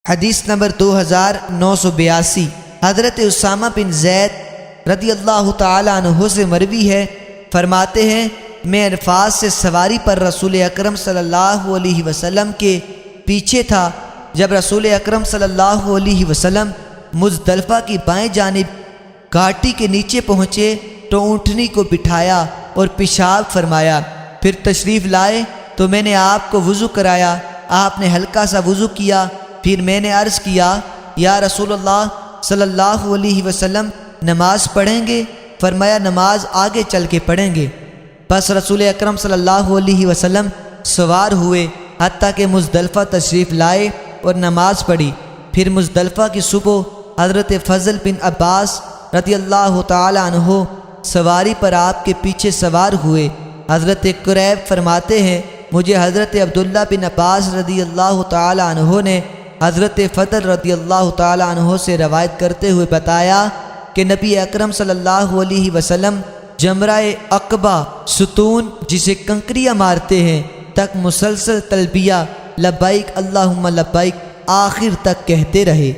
حدیث نمبر 2982 حضرت اسامہ بن زید رضی اللہ تعالی عنہ سے مروی ہے، فرماتے ہیں میں عرفات سے سواری پر رسول اکرم صلی اللہ علیہ وسلم کے پیچھے تھا۔ جب رسول اکرم صلی اللہ علیہ وسلم مزدلفہ کی بائیں جانب گھاٹی کے نیچے پہنچے تو اونٹنی کو بٹھایا اور پیشاب فرمایا، پھر تشریف لائے تو میں نے آپ کو وضو کرایا۔ آپ نے ہلکا سا وضو کیا، پھر میں نے عرض کیا یا رسول اللہ صلی اللہ علیہ وسلم نماز پڑھیں گے؟ فرمایا نماز آگے چل کے پڑھیں گے۔ بس رسول اکرم صلی اللہ علیہ وسلم سوار ہوئے حتیٰ کہ مزدلفہ تشریف لائے اور نماز پڑھی۔ پھر مزدلفہ کی صبح حضرت فضل بن عباس رضی اللہ تعالی عنہ سواری پر آپ کے پیچھے سوار ہوئے۔ حضرت قریب فرماتے ہیں مجھے حضرت عبداللہ بن عباس رضی اللہ تعالی عنہ نے حضرت فضل رضی اللہ تعالی عنہ سے روایت کرتے ہوئے بتایا کہ نبی اکرم صلی اللہ علیہ وسلم جمرہ عقبہ ستون جسے کنکریاں مارتے ہیں تک مسلسل تلبیہ لبیک اللہم لبیک آخر تک کہتے رہے۔